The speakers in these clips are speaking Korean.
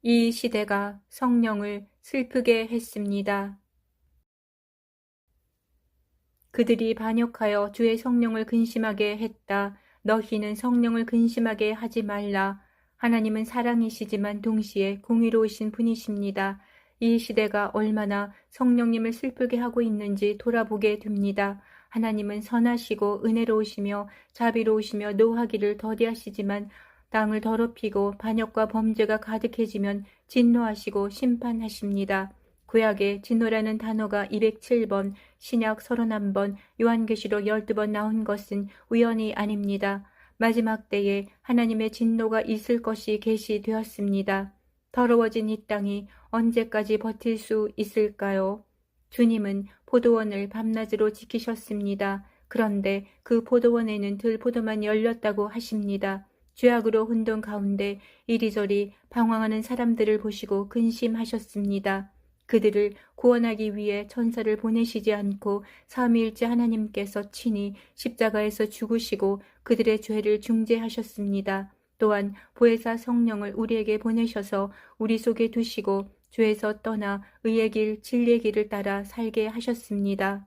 이 시대가 성령을 슬프게 했습니다. 그들이 반역하여 주의 성령을 근심하게 했다. 너희는 성령을 근심하게 하지 말라. 하나님은 사랑이시지만 동시에 공의로우신 분이십니다. 이 시대가 얼마나 성령님을 슬프게 하고 있는지 돌아보게 됩니다. 하나님은 선하시고 은혜로우시며 자비로우시며 노하기를 더디하시지만 땅을 더럽히고 반역과 범죄가 가득해지면 진노하시고 심판하십니다. 구약에 진노라는 단어가 207번, 신약 31번, 요한계시록 12번 나온 것은 우연이 아닙니다. 마지막 때에 하나님의 진노가 있을 것이 계시되었습니다. 더러워진 이 땅이 언제까지 버틸 수 있을까요? 주님은 포도원을 밤낮으로 지키셨습니다. 그런데 그 포도원에는 들포도만 열렸다고 하십니다. 죄악으로 혼돈 가운데 이리저리 방황하는 사람들을 보시고 근심하셨습니다. 그들을 구원하기 위해 천사를 보내시지 않고 삼위일체 하나님께서 친히 십자가에서 죽으시고 그들의 죄를 중재하셨습니다. 또한 보혜사 성령을 우리에게 보내셔서 우리 속에 두시고 죄에서 떠나 의의 길, 진리의 길을 따라 살게 하셨습니다.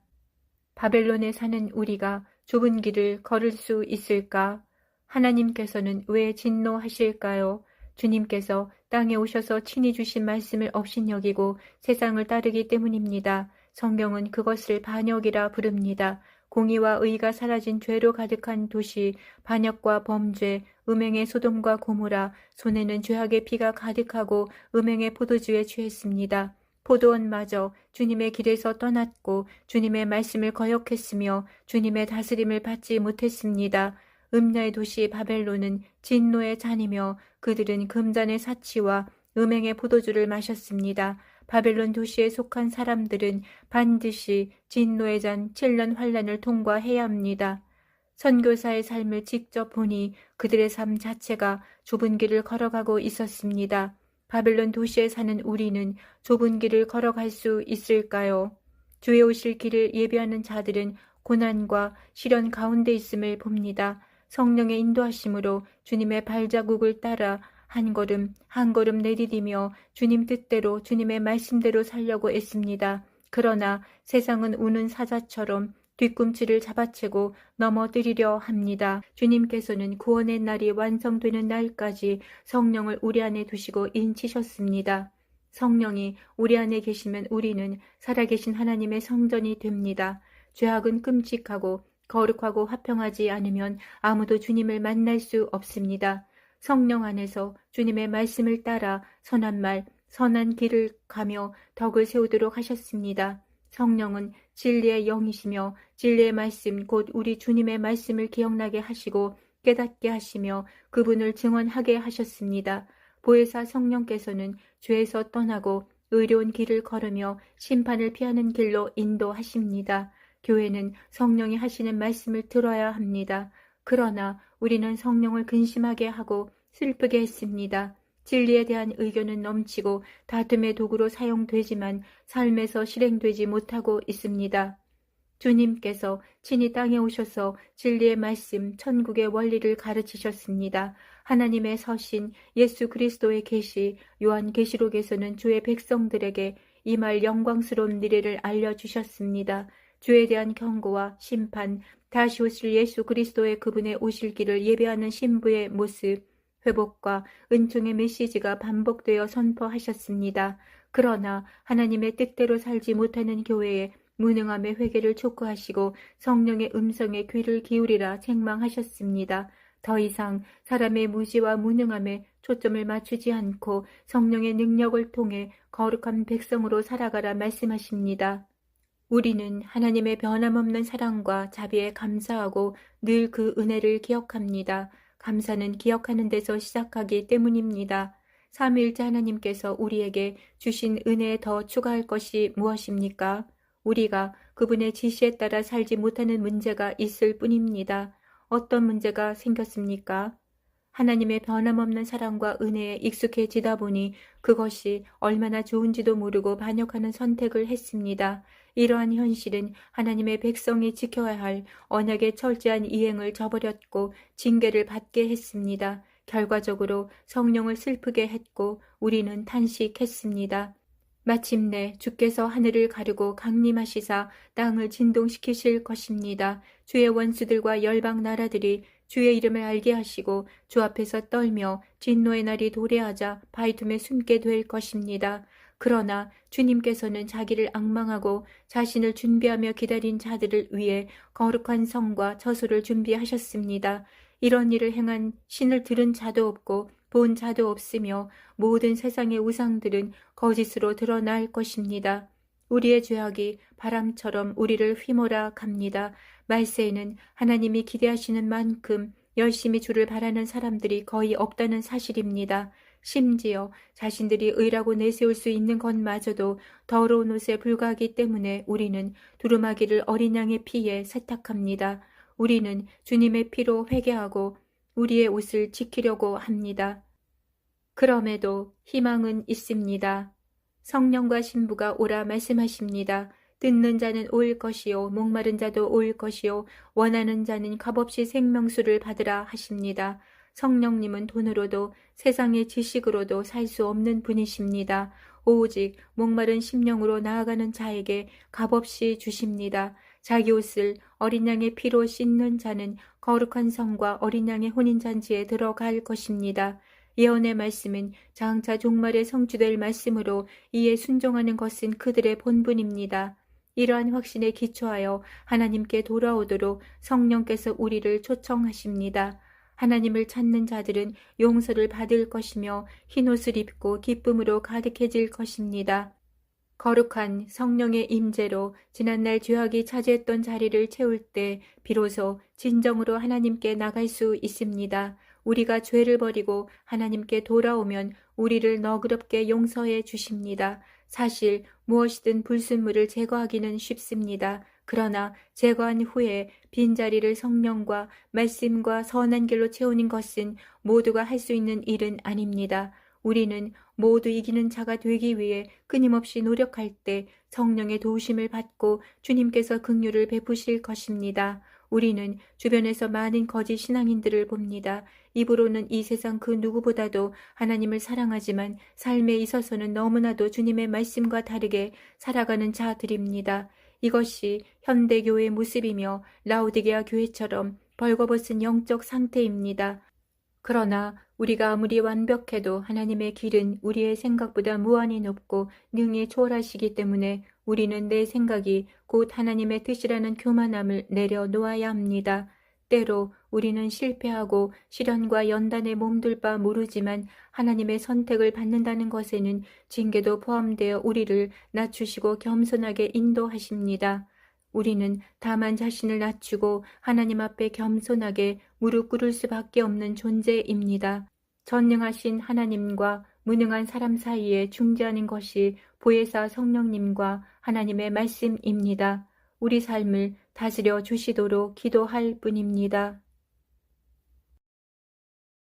바벨론에 사는 우리가 좁은 길을 걸을 수 있을까? 하나님께서는 왜 진노하실까요? 주님께서 땅에 오셔서 친히 주신 말씀을 업신여기고 세상을 따르기 때문입니다. 성경은 그것을 반역이라 부릅니다. 공의와 의가 사라진 죄로 가득한 도시, 반역과 범죄, 음행의 소돔과 고모라, 손에는 죄악의 피가 가득하고 음행의 포도주에 취했습니다. 포도원마저 주님의 길에서 떠났고 주님의 말씀을 거역했으며 주님의 다스림을 받지 못했습니다. 음녀의 도시 바벨론은 진노의 잔이며 그들은 금잔의 사치와 음행의 포도주를 마셨습니다. 바벨론 도시에 속한 사람들은 반드시 진노의 잔 7년 환란을 통과해야 합니다. 선교사의 삶을 직접 보니 그들의 삶 자체가 좁은 길을 걸어가고 있었습니다. 바벨론 도시에 사는 우리는 좁은 길을 걸어갈 수 있을까요? 주의 오실 길을 예비하는 자들은 고난과 시련 가운데 있음을 봅니다. 성령의 인도하심으로 주님의 발자국을 따라 한 걸음 한 걸음 내디디며 주님 뜻대로 주님의 말씀대로 살려고 애씁니다. 그러나 세상은 우는 사자처럼 뒤꿈치를 잡아채고 넘어뜨리려 합니다. 주님께서는 구원의 날이 완성되는 날까지 성령을 우리 안에 두시고 인치셨습니다. 성령이 우리 안에 계시면 우리는 살아계신 하나님의 성전이 됩니다. 죄악은 끔찍하고 거룩하고 화평하지 않으면 아무도 주님을 만날 수 없습니다. 성령 안에서 주님의 말씀을 따라 선한 말, 선한 길을 가며 덕을 세우도록 하셨습니다. 성령은 진리의 영이시며 진리의 말씀 곧 우리 주님의 말씀을 기억나게 하시고 깨닫게 하시며 그분을 증언하게 하셨습니다. 보혜사 성령께서는 죄에서 떠나고 의로운 길을 걸으며 심판을 피하는 길로 인도하십니다. 교회는 성령이 하시는 말씀을 들어야 합니다. 그러나 우리는 성령을 근심하게 하고 슬프게 했습니다. 진리에 대한 의견은 넘치고 다툼의 도구로 사용되지만 삶에서 실행되지 못하고 있습니다. 주님께서 친히 땅에 오셔서 진리의 말씀, 천국의 원리를 가르치셨습니다. 하나님의 서신, 예수 그리스도의 계시, 요한계시록에서는 주의 백성들에게 이 말 영광스러운 미래를 알려주셨습니다. 주에 대한 경고와 심판, 다시 오실 예수 그리스도의 그분의 오실 길을 예배하는 신부의 모습, 회복과 은총의 메시지가 반복되어 선포하셨습니다. 그러나 하나님의 뜻대로 살지 못하는 교회에 무능함의 회개를 촉구하시고 성령의 음성에 귀를 기울이라 책망하셨습니다. 더 이상 사람의 무지와 무능함에 초점을 맞추지 않고 성령의 능력을 통해 거룩한 백성으로 살아가라 말씀하십니다. 우리는 하나님의 변함없는 사랑과 자비에 감사하고 늘 그 은혜를 기억합니다. 감사는 기억하는 데서 시작하기 때문입니다. 삼위일체 하나님께서 우리에게 주신 은혜에 더 추가할 것이 무엇입니까? 우리가 그분의 지시에 따라 살지 못하는 문제가 있을 뿐입니다. 어떤 문제가 생겼습니까? 하나님의 변함없는 사랑과 은혜에 익숙해지다 보니 그것이 얼마나 좋은지도 모르고 반역하는 선택을 했습니다. 이러한 현실은 하나님의 백성이 지켜야 할 언약의 철저한 이행을 저버렸고 징계를 받게 했습니다. 결과적으로 성령을 슬프게 했고 우리는 탄식했습니다. 마침내 주께서 하늘을 가르고 강림하시사 땅을 진동시키실 것입니다. 주의 원수들과 열방 나라들이 주의 이름을 알게 하시고 주 앞에서 떨며 진노의 날이 도래하자 바위틈에 숨게 될 것입니다. 그러나 주님께서는 자기를 앙망하고 자신을 준비하며 기다린 자들을 위해 거룩한 성과 저수를 준비하셨습니다. 이런 일을 행한 신을 들은 자도 없고 본 자도 없으며 모든 세상의 우상들은 거짓으로 드러날 것입니다. 우리의 죄악이 바람처럼 우리를 휘몰아 갑니다. 말세에는 하나님이 기대하시는 만큼 열심히 주를 바라는 사람들이 거의 없다는 사실입니다. 심지어 자신들이 의라고 내세울 수 있는 것마저도 더러운 옷에 불과하기 때문에 우리는 두루마기를 어린 양의 피에 세탁합니다. 우리는 주님의 피로 회개하고 우리의 옷을 지키려고 합니다. 그럼에도 희망은 있습니다. 성령과 신부가 오라 말씀하십니다. 듣는 자는 올 것이요 목마른 자도 올 것이요 원하는 자는 값없이 생명수를 받으라 하십니다. 성령님은 돈으로도 세상의 지식으로도 살 수 없는 분이십니다. 오직 목마른 심령으로 나아가는 자에게 값없이 주십니다. 자기 옷을 어린 양의 피로 씻는 자는 거룩한 성과 어린 양의 혼인잔치에 들어갈 것입니다. 예언의 말씀은 장차 종말에 성취될 말씀으로 이에 순종하는 것은 그들의 본분입니다. 이러한 확신에 기초하여 하나님께 돌아오도록 성령께서 우리를 초청하십니다. 하나님을 찾는 자들은 용서를 받을 것이며 흰옷을 입고 기쁨으로 가득해질 것입니다. 거룩한 성령의 임재로 지난날 죄악이 차지했던 자리를 채울 때 비로소 진정으로 하나님께 나갈 수 있습니다. 우리가 죄를 버리고 하나님께 돌아오면 우리를 너그럽게 용서해 주십니다. 사실 무엇이든 불순물을 제거하기는 쉽습니다. 그러나 제거한 후에 빈자리를 성령과 말씀과 선한 길로 채우는 것은 모두가 할 수 있는 일은 아닙니다. 우리는 모두 이기는 자가 되기 위해 끊임없이 노력할 때 성령의 도우심을 받고 주님께서 긍휼을 베푸실 것입니다. 우리는 주변에서 많은 거짓 신앙인들을 봅니다. 입으로는 이 세상 그 누구보다도 하나님을 사랑하지만 삶에 있어서는 너무나도 주님의 말씀과 다르게 살아가는 자들입니다. 이것이 현대교회의 모습이며 라오디게아 교회처럼 벌거벗은 영적 상태입니다. 그러나 우리가 아무리 완벽해도 하나님의 길은 우리의 생각보다 무한히 높고 능히 초월하시기 때문에 우리는 내 생각이 곧 하나님의 뜻이라는 교만함을 내려놓아야 합니다. 때로 우리는 실패하고 시련과 연단에 몸둘 바 모르지만 하나님의 선택을 받는다는 것에는 징계도 포함되어 우리를 낮추시고 겸손하게 인도하십니다. 우리는 다만 자신을 낮추고 하나님 앞에 겸손하게 무릎 꿇을 수밖에 없는 존재입니다. 전능하신 하나님과 무능한 사람 사이에 중재하는 것이 보혜사 성령님과 하나님의 말씀입니다. 우리 삶을 다스려 주시도록 기도할 뿐입니다.